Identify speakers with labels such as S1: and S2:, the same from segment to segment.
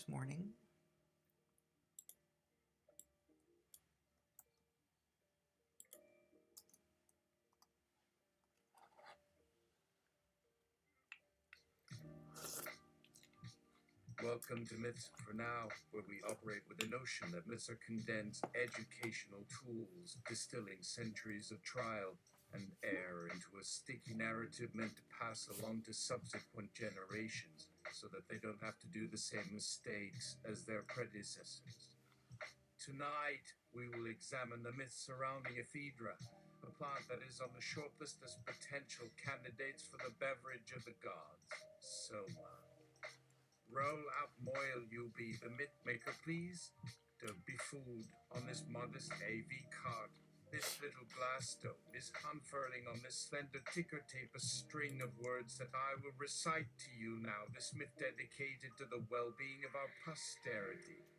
S1: this morning.
S2: Welcome to Myths for Now, where we operate with the notion that myths are condensed educational tools, distilling centuries of trial and error into a sticky narrative meant to pass along to subsequent generations so that they don't have to do the same mistakes as their predecessors. Tonight, we will examine the myths surrounding Ephedra, a plant that is on the shortlist as potential candidates for the beverage of the gods, Soma. Roll out Moyle, you be the myth maker, please. Don't be fooled on this modest AV card. This little glass stone is unfurling on this slender ticker tape a string of words that I will recite to you now, this myth dedicated to the well-being of our posterity.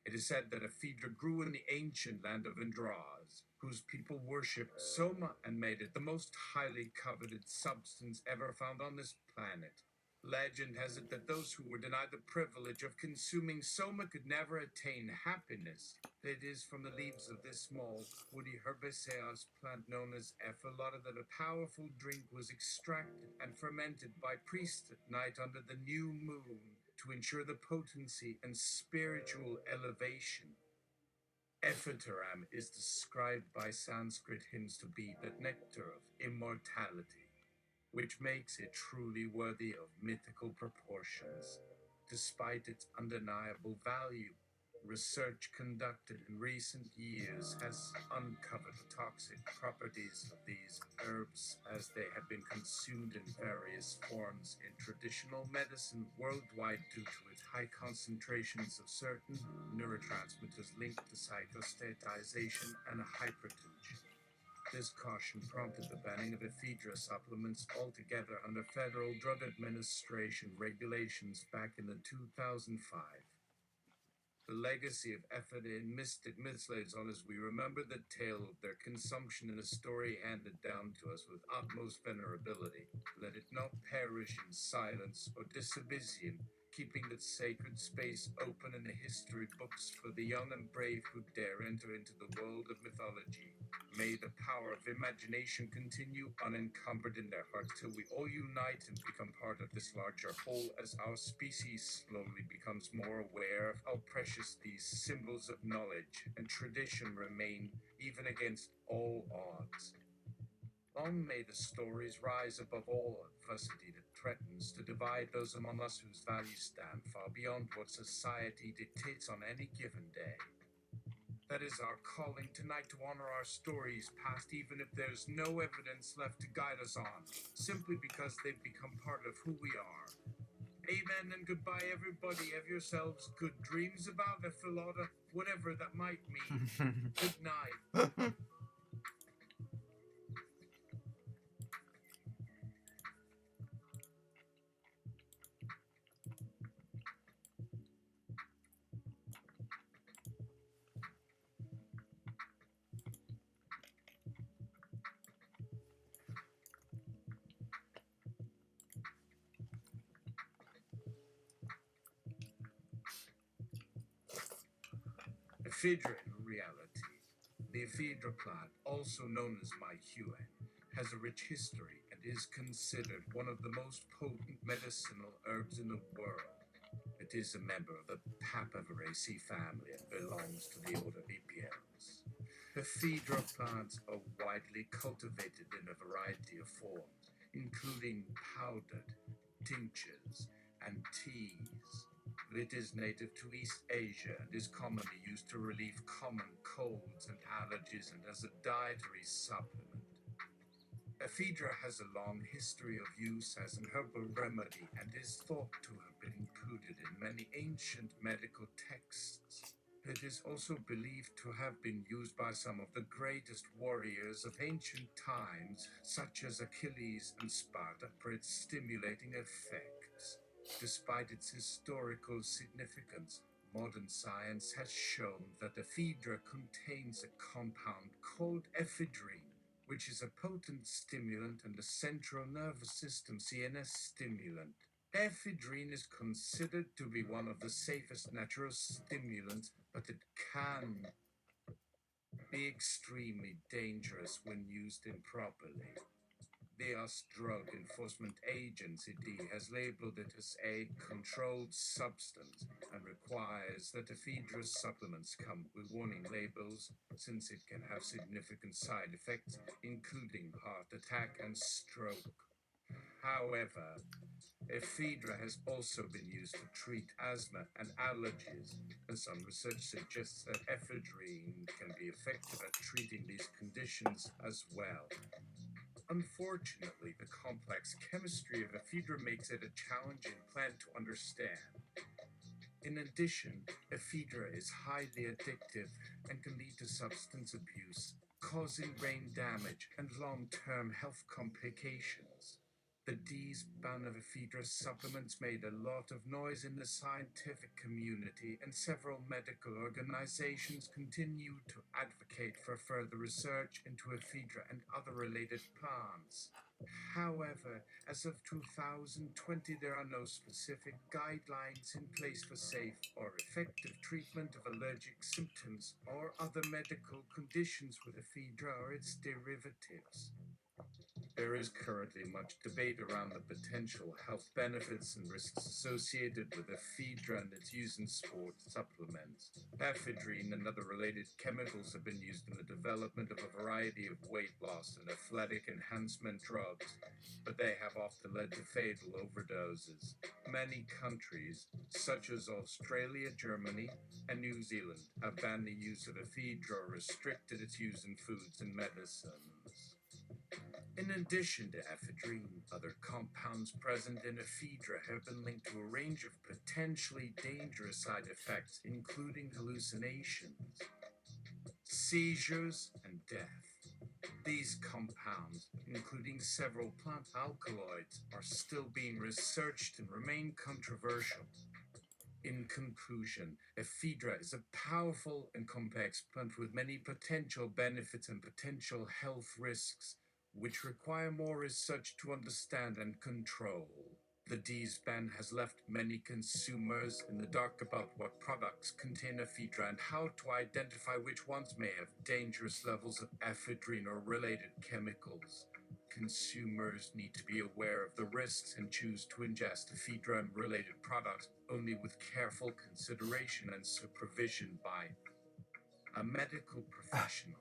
S2: It is said that Ephedra grew in the ancient land of Indraz, whose people worshipped Soma and made it the most highly coveted substance ever found on this planet. Legend has it that those who were denied the privilege of consuming Soma could never attain happiness. It is from the leaves of this small, woody herbaceous plant known as Ephedra that a powerful drink was extracted and fermented by priests at night under the new moon to ensure the potency and spiritual elevation. Ephedra is described by Sanskrit hymns to be the nectar of immortality, which makes it truly worthy of mythical proportions. Despite its undeniable value, research conducted in recent years has uncovered the toxic properties of these herbs as they have been consumed in various forms in traditional medicine worldwide due to its high concentrations of certain neurotransmitters linked to psychostatization and hypertension. This caution prompted the banning of Ephedra supplements altogether under Federal Drug Administration regulations back in the 2005. The legacy of Ephedra in mystic myths lives on as we remember the tale of their consumption in a story handed down to us with utmost venerability. Let it not perish in silence or disobedience, keeping that sacred space open in the history books for the young and brave who dare enter into the world of mythology. May the power of imagination continue unencumbered in their hearts till we all unite and become part of this larger whole as our species slowly becomes more aware of how precious these symbols of knowledge and tradition remain, even against all odds. Long may the stories rise above all adversity that threatens to divide those among us whose values stand far beyond what society dictates on any given day. That is our calling tonight, to honor our stories past, even if there's no evidence left to guide us on, simply because they've become part of who we are. Amen and goodbye, everybody. Have yourselves good dreams about Ephedra, whatever that might mean. Good night. Ephedra in reality. The Ephedra plant, also known as myhuan, has a rich history and is considered one of the most potent medicinal herbs in the world. It is a member of the Papaveraceae family and belongs to the order Apiaries. Ephedra plants are widely cultivated in a variety of forms, including powdered, tinctures, and teas. It is native to East Asia and is commonly used to relieve common colds and allergies and as a dietary supplement. Ephedra has a long history of use as an herbal remedy and is thought to have been included in many ancient medical texts. It is also believed to have been used by some of the greatest warriors of ancient times, such as Achilles and Sparta, for its stimulating effects. Despite its historical significance, modern science has shown that Ephedra contains a compound called ephedrine, which is a potent stimulant and a central nervous system CNS stimulant. Ephedrine is considered to be one of the safest natural stimulants, but it can be extremely dangerous when used improperly. The US Drug Enforcement Agency has labeled it as a controlled substance and requires that Ephedra supplements come with warning labels since it can have significant side effects, including heart attack and stroke. However, Ephedra has also been used to treat asthma and allergies, and some research suggests that ephedrine can be effective at treating these conditions as well. Unfortunately, the complex chemistry of ephedra makes it a challenging plant to understand. In addition, ephedra is highly addictive and can lead to substance abuse, causing brain damage and long-term health complications. The D's ban of ephedra supplements made a lot of noise in the scientific community, and several medical organizations continue to advocate for further research into ephedra and other related plants. However, as of 2020, there are no specific guidelines in place for safe or effective treatment of allergic symptoms or other medical conditions with ephedra or its derivatives. There is currently much debate around the potential health benefits and risks associated with ephedra and its use in sports supplements. Ephedrine and other related chemicals have been used in the development of a variety of weight loss and athletic enhancement drugs, but they have often led to fatal overdoses. Many countries, such as Australia, Germany, and New Zealand, have banned the use of ephedra or restricted its use in foods and medicines. In addition to ephedrine, other compounds present in ephedra have been linked to a range of potentially dangerous side effects, including hallucinations, seizures, and death. These compounds, including several plant alkaloids, are still being researched and remain controversial. In conclusion, ephedra is a powerful and complex plant with many potential benefits and potential health risks, which require more research to understand and control. The D's ban has left many consumers in the dark about what products contain ephedra and how to identify which ones may have dangerous levels of ephedrine or related chemicals. Consumers need to be aware of the risks and choose to ingest ephedra and related products only with careful consideration and supervision by a medical professional.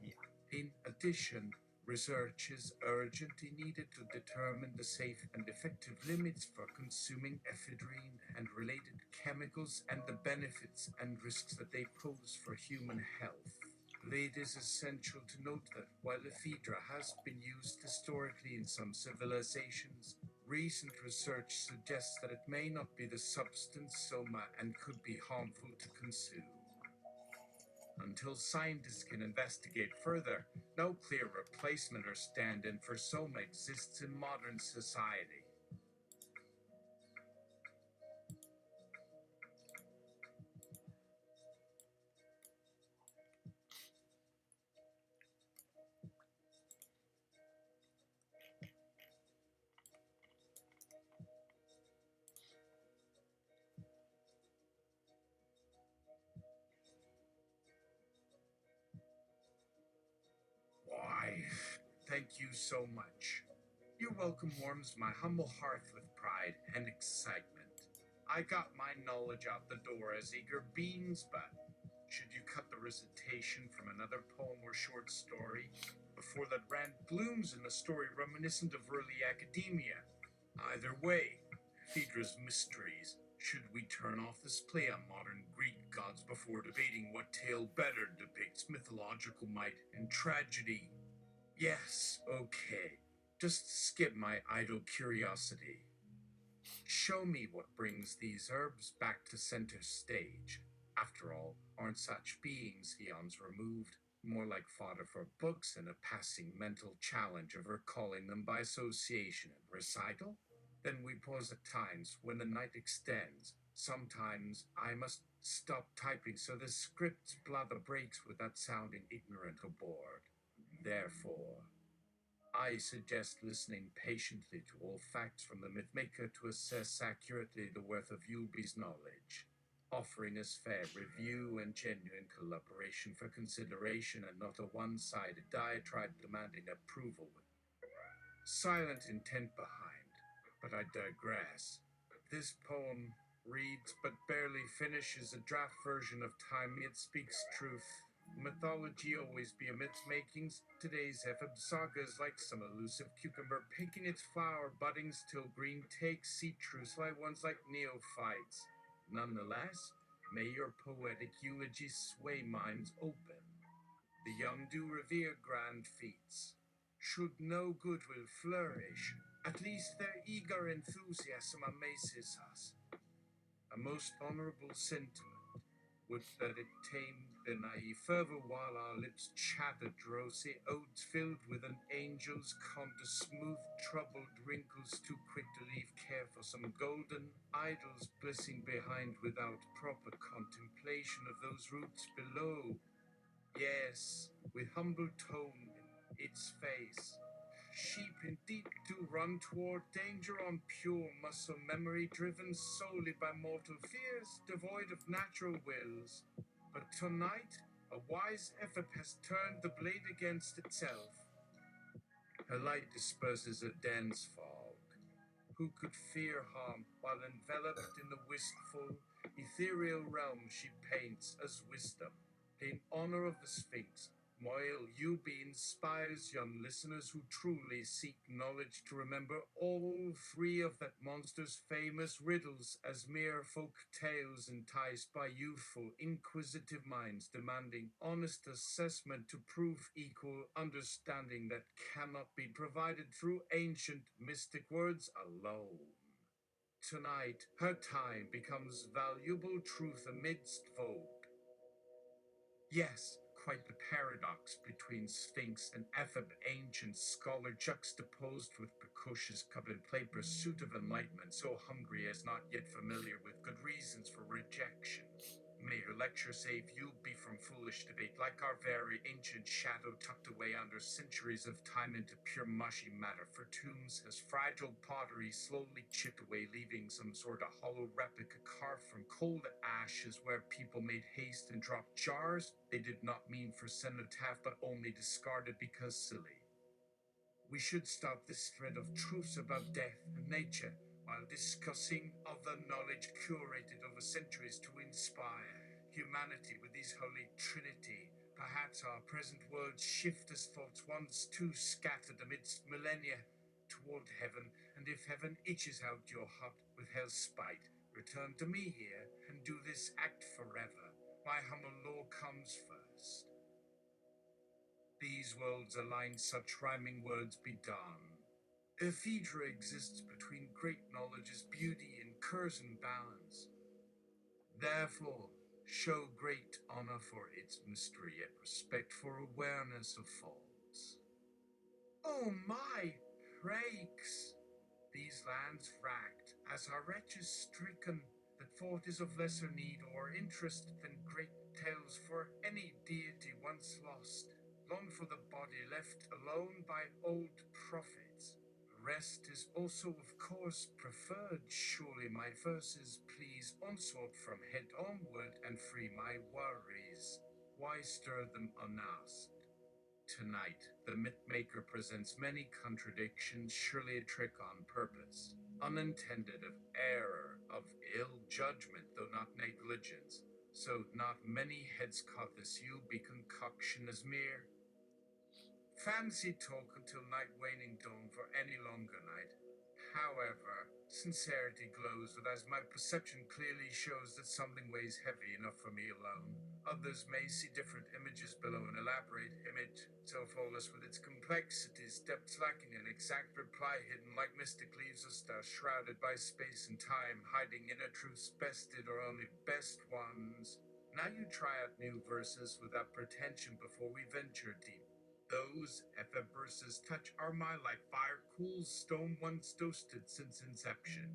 S2: In addition, research is urgently needed to determine the safe and effective limits for consuming ephedrine and related chemicals and the benefits and risks that they pose for human health. It is essential to note that while ephedra has been used historically in some civilizations, recent research suggests that it may not be the substance soma and could be harmful to consume. Until scientists can investigate further, no clear replacement or stand-in for soma exists in modern society. Why, thank you so much. Your welcome warms my humble hearth with pride and excitement. I got my knowledge out the door as eager beans, but should you cut the recitation from another poem or short story? Before that rant blooms in a story reminiscent of early academia. Either way, Phaedra's mysteries. Should we turn off this play on modern Greek gods before debating what tale better depicts mythological might and tragedy? Yes, okay. Just skip my idle curiosity. Show me what brings these herbs back to center stage. After all, aren't such beings eons removed more like fodder for books and a passing mental challenge of recalling them by association and recital? Then we pause at times when the night extends. Sometimes I must stop typing so the script's blather breaks without sounding ignorant or bored. Therefore, I suggest listening patiently to all facts from the mythmaker to assess accurately the worth of Yubi's knowledge, offering us fair review and genuine collaboration for consideration and not a one-sided diatribe demanding approval with silent intent behind. But I digress. This poem reads but barely finishes a draft version of time, yet speaks truth. Mythology always be a myth makings. Today's Ephedra saga is like some elusive cucumber picking its flower buddings till green takes seed true sly ones like neophytes. Nonetheless, may your poetic eulogy sway minds open. The young do revere grand feats. Should no good will flourish, at least their eager enthusiasm amazes us. A most honorable sentiment. Would that it tamed the naive fervor while our lips chattered rosy odes filled with an angel's contour, smooth troubled wrinkles too quick to leave care for some golden idols blissing behind without proper contemplation of those roots below. Yes, with humble tone its face. Sheep indeed do run toward danger on pure muscle memory, driven solely by mortal fears, devoid of natural wills. But tonight, a wise effort has turned the blade against itself. Her light disperses a dense fog. Who could fear harm while enveloped in the wistful, ethereal realm she paints as wisdom? In honor of the Sphinx, Moyle Yubi inspires young listeners who truly seek knowledge to remember all three of that monster's famous riddles as mere folk tales enticed by youthful, inquisitive minds demanding honest assessment to prove equal understanding that cannot be provided through ancient mystic words alone. Tonight, her time becomes valuable truth amidst vogue. Yes, quite the paradox between Sphinx and Epheb, ancient scholar juxtaposed with precocious covenant-play pursuit of enlightenment, so hungry as not yet familiar with good reasons for rejection. May your lecture save you be from foolish debate, like our very ancient shadow tucked away under centuries of time into pure mushy matter for tombs as fragile pottery slowly chipped away, leaving some sort of hollow replica carved from cold ashes where people made haste and dropped jars they did not mean for cenotaph but only discarded because silly. We should stop this thread of truths about death and nature while discussing other knowledge curated over centuries to inspire humanity with this holy trinity. Perhaps our present world shift as thoughts once too scattered amidst millennia toward heaven, and if heaven itches out your heart with hell's spite, return to me here and do this act forever. My humble law comes first. These worlds align, such rhyming words be done. Ephedra exists between great knowledge's beauty and curse and balance. Therefore, show great honor for its mystery, yet respect for awareness of faults. Oh my, rakes! These lands racked, as are wretches stricken, that thought is of lesser need or interest than great tales for any deity once lost, long for the body left alone by old prophets. Rest is also of course preferred, surely my verses please onslaught from head onward and free my worries. Why stir them unasked? Tonight, the mythmaker presents many contradictions, surely a trick on purpose, unintended of error, of ill judgment, though not negligence. So not many heads caught this Yubi concoction as mere fancy talk until night waning dawn for any longer night. However, sincerity glows with as my perception clearly shows that something weighs heavy enough for me alone. Others may see different images below an elaborate image, so flawless with its complexities, depths lacking an exact reply hidden like mystic leaves of stars shrouded by space and time, hiding inner truths bested or only best ones. Now you try out new verses without pretension before we venture deep. Those Ephedra's touch are my like fire cool stone once toasted since inception.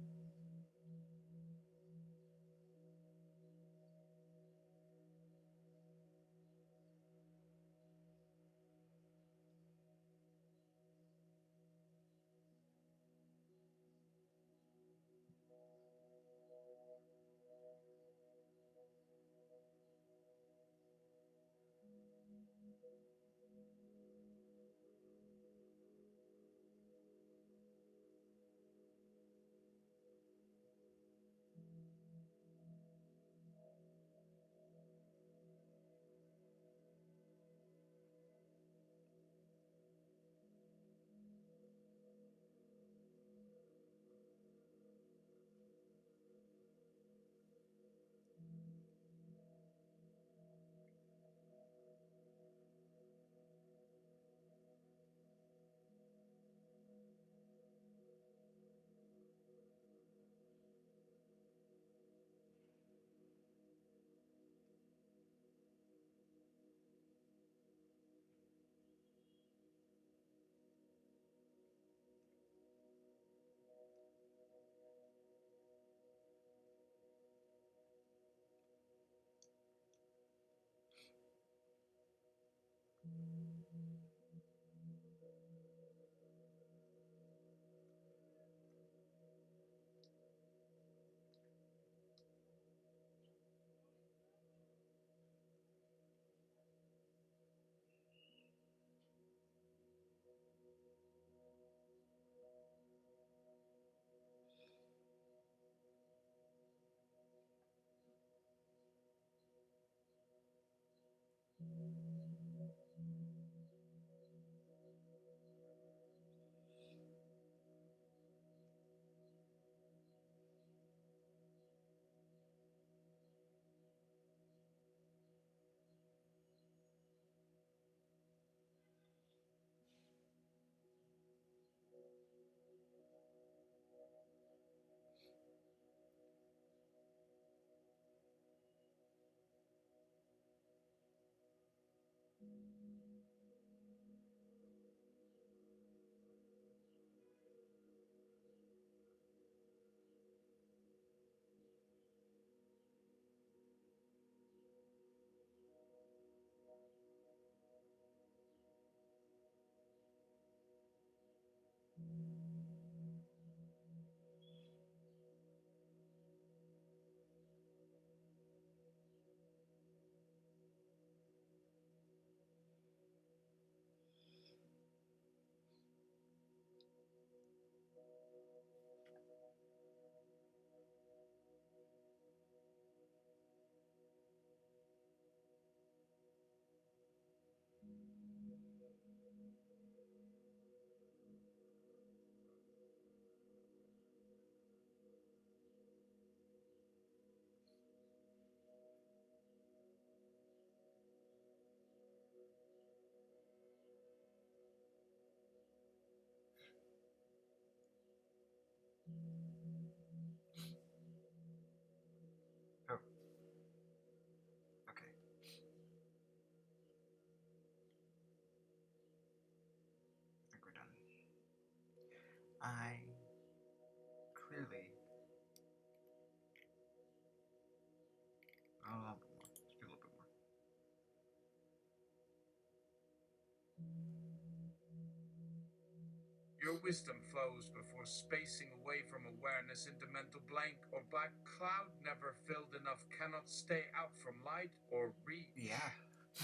S2: Your wisdom flows before spacing away from awareness into mental blank or black cloud never filled enough, cannot stay out from light or reach.
S1: Yeah.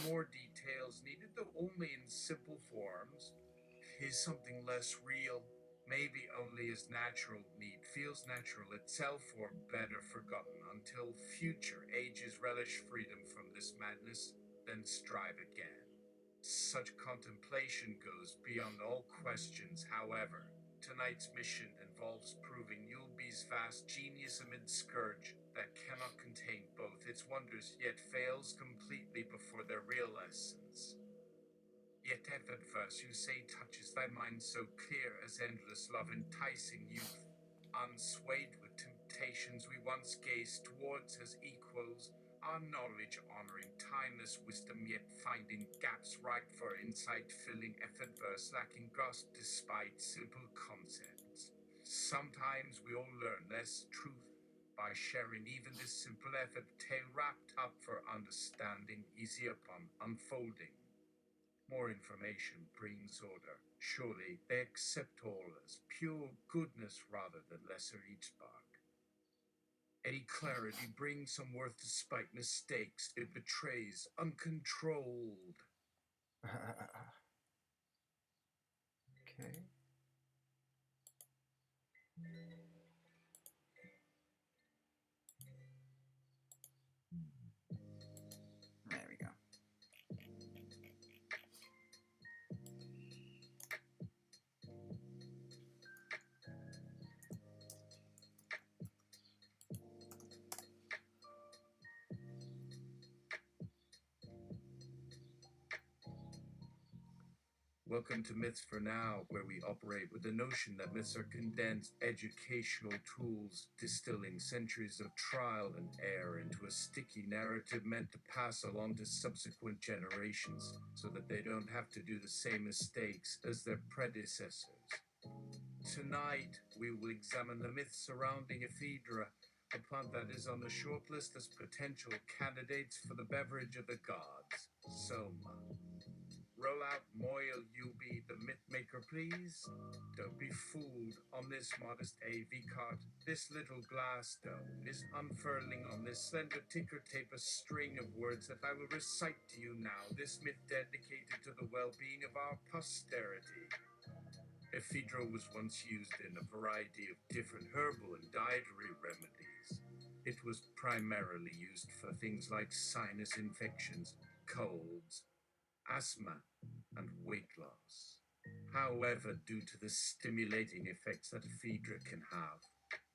S2: More details needed, though only in simple forms. Is something less real, maybe only as natural need feels natural itself, or better forgotten until future ages relish freedom from this madness, then strive again. Such contemplation goes beyond all questions, however. Tonight's mission involves proving Yulby's vast genius amid scourge that cannot contain both its wonders, yet fails completely before their real essence. Yet Ephedra, you say, touches thy mind so clear as endless love, enticing youth, unswayed with temptations we once gazed towards as equals, our knowledge honoring timeless wisdom, yet finding gaps ripe for insight, filling Ephedra lacking grasp despite simple concepts. Sometimes we all learn less truth by sharing even this simple effort, tale wrapped up for understanding, easy upon unfolding. More information brings order. Surely they accept all as pure goodness rather than lesser each spark. Any clarity brings some worth despite mistakes. It betrays uncontrolled.
S1: Okay. There we go.
S2: Welcome to Myths for Now, where we operate with the notion that myths are condensed educational tools, distilling centuries of trial and error into a sticky narrative meant to pass along to subsequent generations so that they don't have to do the same mistakes as their predecessors. Tonight, we will examine the myths surrounding Ephedra, a plant that is on the short list as potential candidates for the beverage of the gods, Soma. Roll out Moyle Yubi, the myth maker, please. Don't be fooled on this modest AV cart. This little glass dome is unfurling on this slender ticker tape a string of words that I will recite to you now. This myth dedicated to the well-being of our posterity. Ephedra was once used in a variety of different herbal and dietary remedies. It was primarily used for things like sinus infections, colds, asthma, and weight loss. However, due to the stimulating effects that Ephedra can have,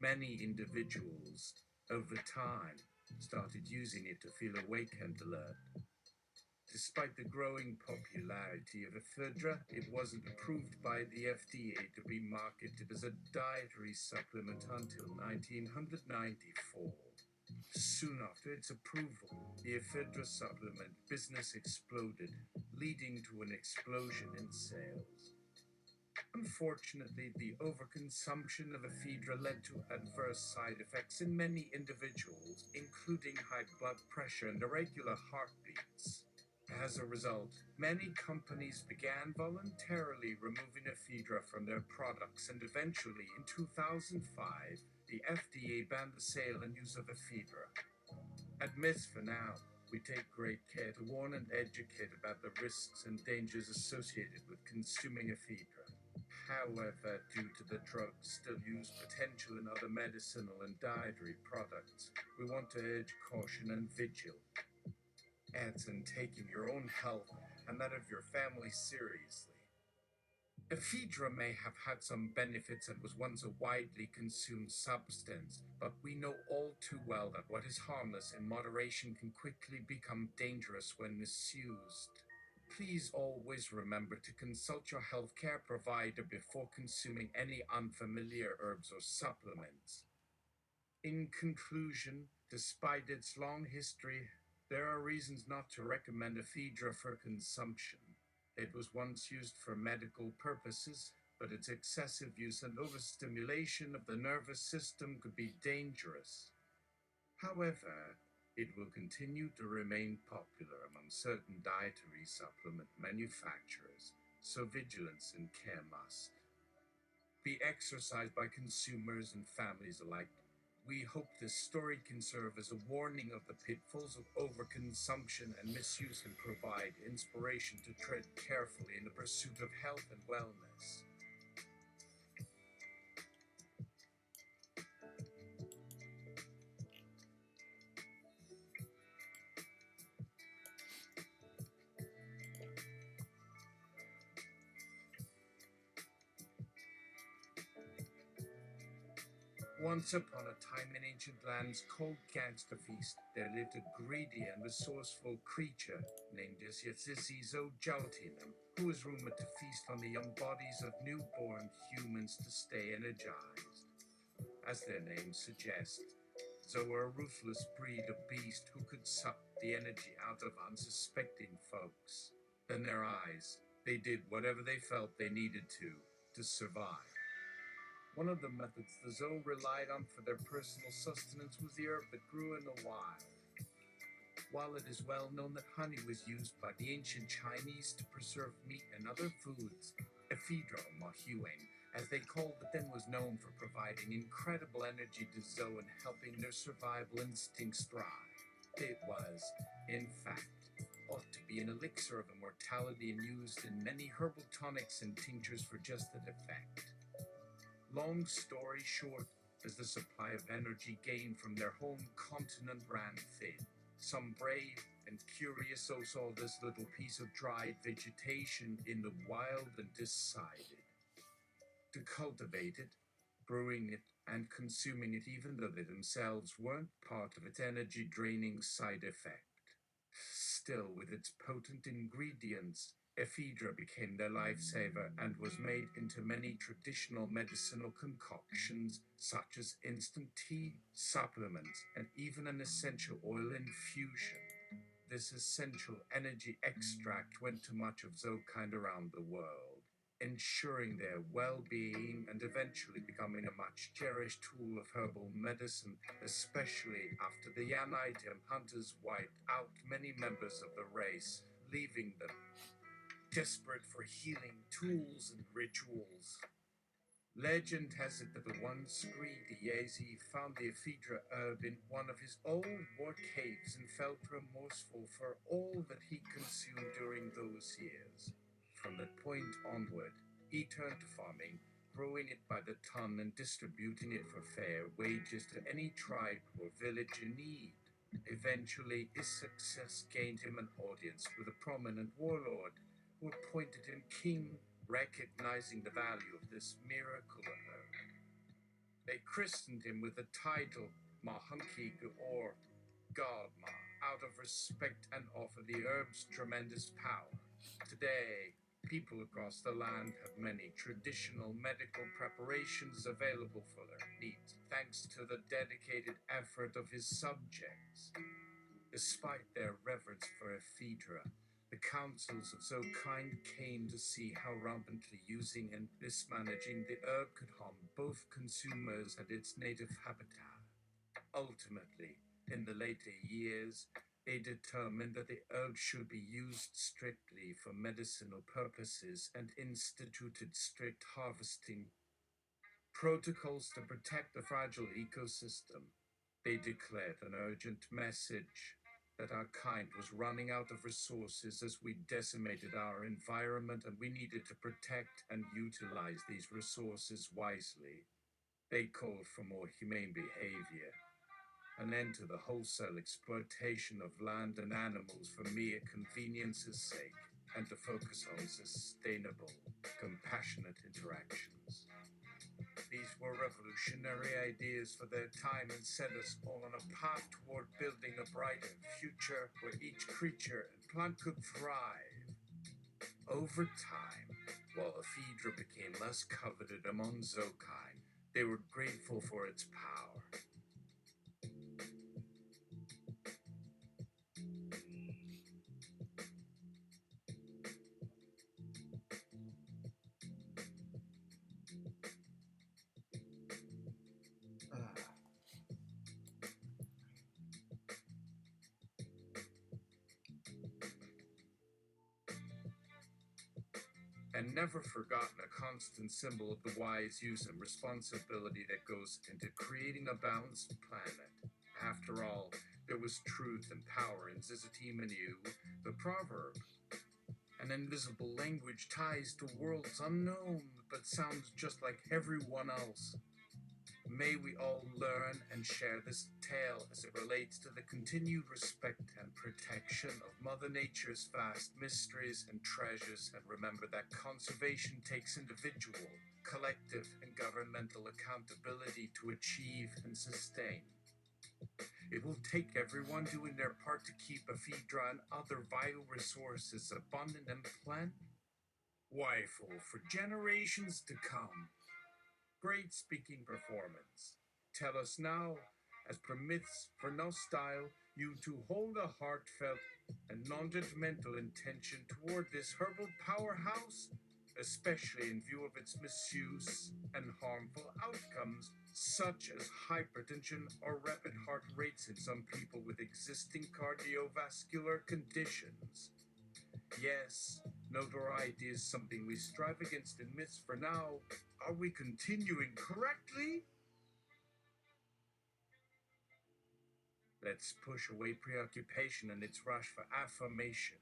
S2: many individuals, over time, started using it to feel awake and alert. Despite the growing popularity of Ephedra, it wasn't approved by the FDA to be marketed as a dietary supplement until 1994. Soon after its approval, the Ephedra supplement business exploded, leading to an explosion in sales. Unfortunately, the overconsumption of Ephedra led to adverse side effects in many individuals, including high blood pressure and irregular heartbeats. As a result, many companies began voluntarily removing Ephedra from their products, and eventually, in 2005, the FDA banned the sale and use of Ephedra. At Myths for Now, we take great care to warn and educate about the risks and dangers associated with consuming Ephedra. However, due to the drug's still use potential in other medicinal and dietary products, we want to urge caution and vigil. And taking your own health and that of your family seriously. Ephedra may have had some benefits and was once a widely consumed substance, but we know all too well that what is harmless in moderation can quickly become dangerous when misused. Please always remember to consult your healthcare provider before consuming any unfamiliar herbs or supplements. In conclusion, despite its long history, there are reasons not to recommend Ephedra for consumption. It was once used for medical purposes, but its excessive use and overstimulation of the nervous system could be dangerous. However, it will continue to remain popular among certain dietary supplement manufacturers, so vigilance and care must. be exercised by consumers and families alike. We hope this story can serve as a warning of the pitfalls of overconsumption and misuse and provide inspiration to tread carefully in the pursuit of health and wellness. Once upon a time in ancient lands called Gangster Feast, there lived a greedy and resourceful creature named Zo Jaltinum, who was rumored to feast on the young bodies of newborn humans to stay energized. As their name suggests, Zo were a ruthless breed of beast who could suck the energy out of unsuspecting folks. In their eyes, they did whatever they felt they needed to survive. One of the methods the Zo relied on for their personal sustenance was the herb that grew in the wild. While it is well known that honey was used by the ancient Chinese to preserve meat and other foods, Ephedra, as they called it then, was known for providing incredible energy to Zo and helping their survival instincts thrive. It was, in fact, ought to be an elixir of immortality and used in many herbal tonics and tinctures for just that effect. Long story short, as the supply of energy gained from their home continent ran thin, some brave and curious Zo saw this little piece of dried vegetation in the wild and decided to cultivate it, brewing it, and consuming it even though they themselves weren't part of its energy-draining side effect. Still, with its potent ingredients, Ephedra became their lifesaver and was made into many traditional medicinal concoctions such as instant tea, supplements, and even an essential oil infusion. This essential energy extract went to much of Zokind around the world, ensuring their well-being and eventually becoming a much cherished tool of herbal medicine, especially after the Yanite hunters wiped out many members of the race, leaving them desperate for healing tools and rituals. Legend has it that the one greedy Yazi found the Ephedra herb in one of his old war caves and felt remorseful for all that he consumed during those years. From that point onward, he turned to farming, growing it by the ton and distributing it for fair wages to any tribe or village in need. Eventually, his success gained him an audience with a prominent warlord who appointed him king, recognizing the value of this miracle herb. They christened him with the title Mahunki or God Ma, out of respect and offer the herb's tremendous power. Today, people across the land have many traditional medical preparations available for their needs, thanks to the dedicated effort of his subjects. Despite their reverence for Ephedra, the councils of Zokind came to see how rampantly using and mismanaging the herb could harm both consumers and its native habitat. Ultimately, in the later years, they determined that the herb should be used strictly for medicinal purposes and instituted strict harvesting protocols to protect the fragile ecosystem. They declared an urgent message that our kind was running out of resources as we decimated our environment, and we needed to protect and utilize these resources wisely. They called for more humane behavior, an end to the wholesale exploitation of land and animals for mere convenience's sake, and to focus on sustainable, compassionate interactions. These were revolutionary ideas for their time and set us all on a path toward building a brighter future where each creature and plant could thrive. Over time, while Ephedra became less coveted among Zokind, they were grateful for its power. and never forgotten a constant symbol of the wise use and responsibility that goes into creating a balanced planet. After all, there was truth and power in Zizzatimanu, the proverb. An invisible language ties to worlds unknown, but sounds just like everyone else. May we all learn and share this tale as it relates to the continued respect and protection of Mother Nature's vast mysteries and treasures, and remember that conservation takes individual, collective, and governmental accountability to achieve and sustain. It will take everyone doing their part to keep Ephedra and other vital resources abundant and plentiful for generations to come. Great speaking performance. Tell us now, as permits for no style, you to hold a heartfelt and non-judgmental intention toward this herbal powerhouse, especially in view of its misuse and harmful outcomes, such as hypertension or rapid heart rates in some people with existing cardiovascular conditions. Yes, notoriety is something we strive against in myths for now. Are we continuing correctly? Let's push away preoccupation and its rush for affirmation.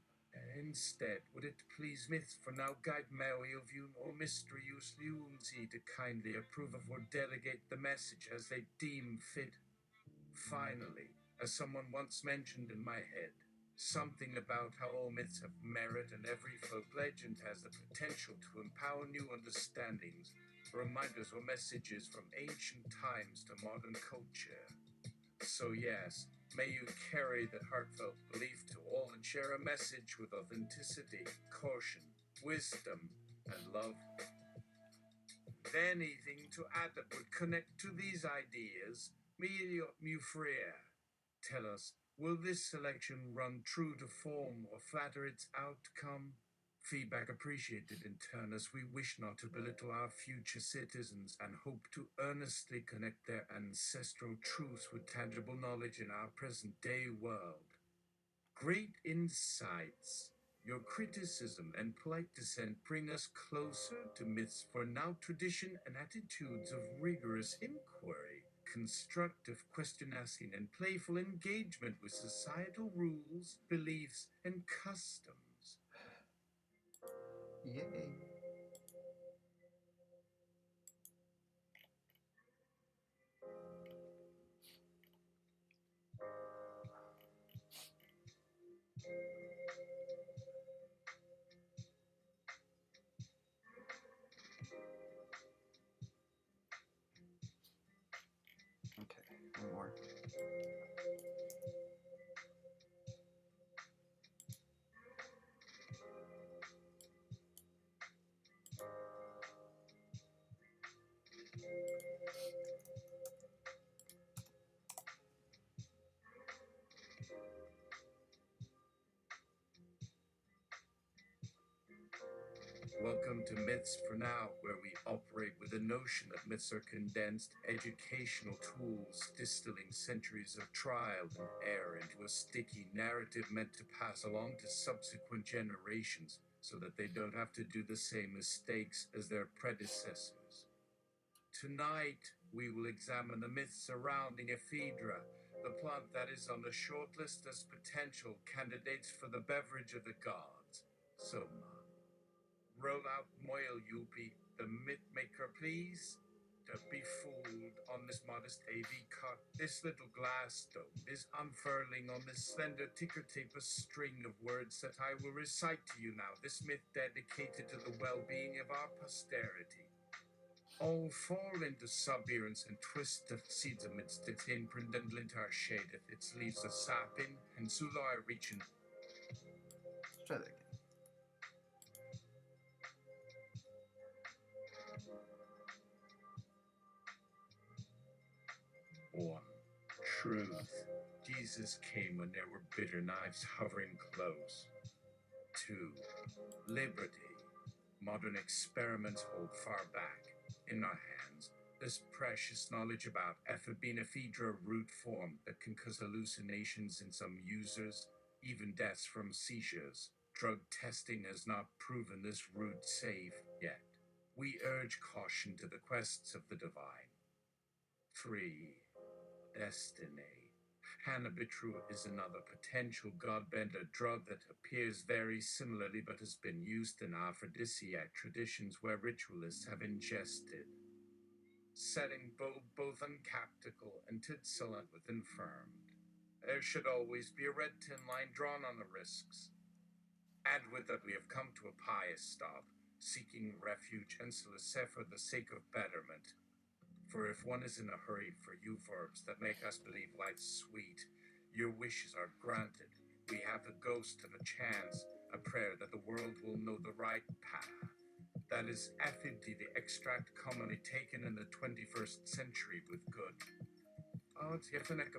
S2: Instead, would it please myth for now guide Mary of you or mysterious Lunzi to kindly approve of or delegate the message as they deem fit? Finally, as someone once mentioned in my head, something about how all myths have merit and every folk legend has the potential to empower new understandings, reminders or messages from ancient times to modern culture. So yes, may you carry that heartfelt belief to all and share a message with authenticity, caution, wisdom, and love. Anything to add that would connect to these ideas, Mufreya, tell us, will this selection run true to form or flatter its outcome? Feedback appreciated in turn, as we wish not to belittle our future citizens and hope to earnestly connect their ancestral truths with tangible knowledge in our present-day world. Great insights. Your criticism and polite dissent bring us closer to myths for now tradition and attitudes of rigorous inquiry, constructive question asking, and playful engagement with societal rules, beliefs, and customs.
S1: Yay. Okay, one more.
S2: Welcome to Myths for Now, where we operate with the notion that myths are condensed educational tools, distilling centuries of trial and error into a sticky narrative meant to pass along to subsequent generations so that they don't have to do the same mistakes as their predecessors. Tonight, we will examine the myths surrounding Ephedra, the plant that is on the short list as potential candidates for the beverage of the gods. So, roll out Moyle Yupi, the myth maker, please. To be fooled on this modest AV cut, this little glass stone is unfurling on this slender ticker tape a string of words that I will recite to you now, this myth dedicated to the well-being of our posterity. All fall into subherence and twist the seeds amidst its imprint and lintar shadeth its leaves of sapin and sulai reaching.
S1: Let's try that again.
S2: One, truth. Jesus came when there were bitter knives hovering close. Two, liberty. Modern experiments hold far back. In our hands, this precious knowledge about Ephedra root form that can cause hallucinations in some users, even deaths from seizures. Drug testing has not proven this route safe yet. We urge caution to the quests of the divine. 3. Destiny. Hannabitru is another potential godbender drug that appears very similarly but has been used in aphrodisiac traditions where ritualists have ingested. Setting both uncaptical and tidsilent with infirmed. There should always be a red tin line drawn on the risks. Add with that we have come to a pious stop, seeking refuge and solace for the sake of betterment. For if one is in a hurry for euphorbs that make us believe life's sweet, your wishes are granted. We have the ghost of a chance, a prayer that the world will know the right path. That is Ephedra, the extract commonly taken in the 21st century with good.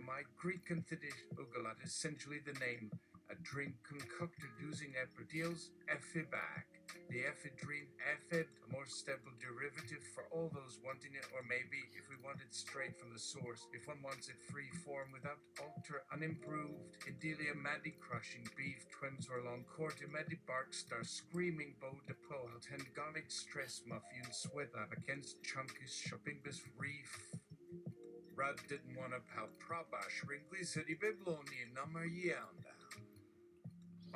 S2: My Greek conthidation ugalat is essentially the name, a drink concocted using epidials, ephibac, the ephedrine, ephid, a more stable derivative for all those wanting it, or maybe, if we want it straight from the source, if one wants it free form without alter, unimproved, ideally a maddy crushing beef, twims or long court, a maddy bark star, screaming bow de po, ten garlic stress muffin, sweat up against chunkies, shopping this reef. Rad didn't want to pout probash, wrinkly city bibloni, number yeanda.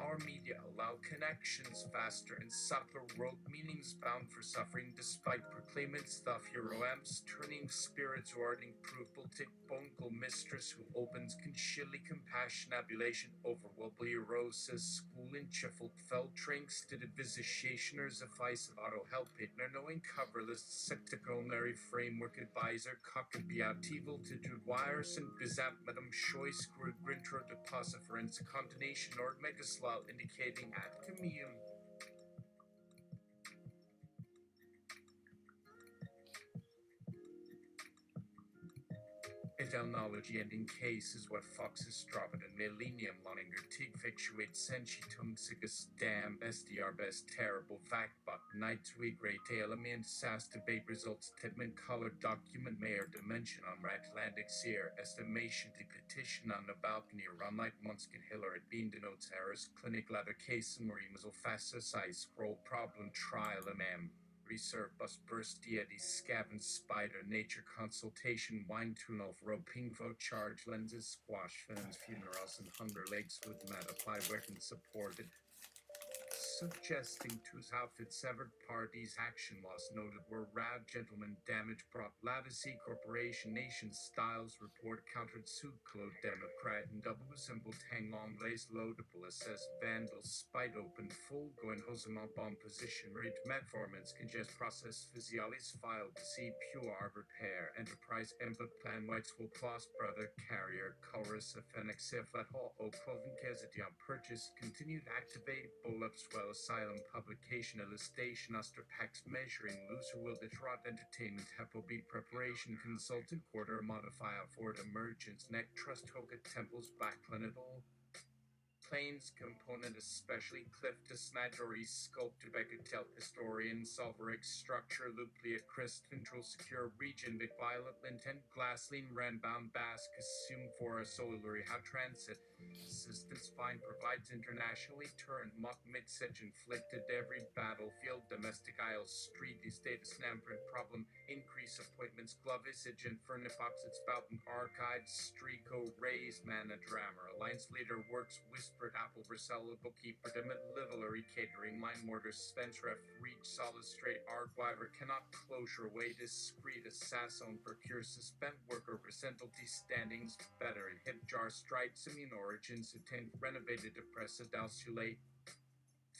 S2: Our media allow connections faster and subtler world meanings bound for suffering despite proclaiming stuff heroams, turning spirits warding proof-tick bongal mistress who opens conchilly compassion abulation over wobbly roses, school in chiffled fell trinks to the visitationers of vice of auto help hitner knowing coverless sectaculinary framework advisor cockabiotival to do wires and bizamp madam choice grintro deposit for incontination or megaslot indicating at commune. Etymology and in case is what foxes drop it and millennium longer tig fixuate sentitum sigus damn SDR best terrible fact but nights we great element sas debate results tidman colored document mayor dimension on Atlantic seer estimation the petition on the balcony run like Munskin Hiller at being denotes Harris clinic ladder case summary muzzle faster size scroll problem trial mm. Reserve bus burst deity scavenge spider nature consultation wine tune off roping vote charge lenses squash fins funerals and hunger legs with mat apply weapon supported suggesting two outfit severed parties action loss noted were rad gentlemen damage brought Lavisi Corporation Nation Styles report countered suit clothed Democrat and double simple tang long lace loadable assess vandal spite open full going hosemont bomb position rate metformins congest process physialis file to see pure repair enterprise input plan whites will cross brother carrier chorus of phoenix if at all clothing on purchase continued activate bull-ups well asylum publication illustration Oster packs measuring loser will detrot entertainment hepo be preparation consultant quarter modifier for emergence neck trust hoka temples black planet all planes component especially cliff to snadgery sculptor Becketel historian solveric structure nuclear crest control secure region big violet intent glassline ranbound bask assume for a solary how transit assistance fine provides internationally turned mock mid-sedge inflicted every battlefield domestic isles street these data snamprint problem increase appointments glove visage and furnifox its Boughton archives streako raised mana drama alliance leader works whispered apple Bracella bookkeeper demit livery catering line mortar Spence ref reach solid straight argwiver cannot closure way discreet assassin procure suspend worker presentalty standings better hip jar stripes immune origins attain renovated depressive dalsulate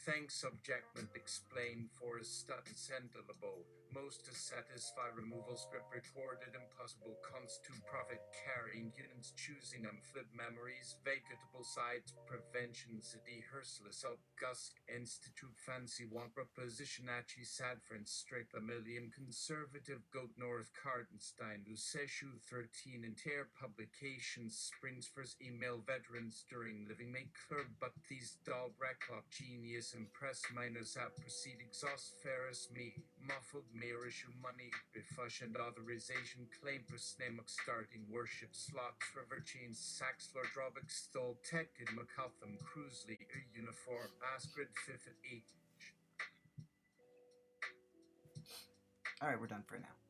S2: thanks subjectment explained for a stud sendable most to satisfy removal script recorded impossible cons to profit carrying units choosing them flip memories vegetable sides prevention city herseless Gus institute fancy one proposition achi sadfrin strict a million conservative goat north Cardenstein Luceshu 13 entire publications springs first email veterans during living make clear but these dog reclock genius impress minors out proceed exhaust ferris me muffled mayor issue money, befush and authorization claim for snamuk starting worship slots, river chains, sax, floor drawback, stole tech, and McCutham, Cruisley, uniform, Asgrid, fifth at 8.
S1: Alright, we're done for now.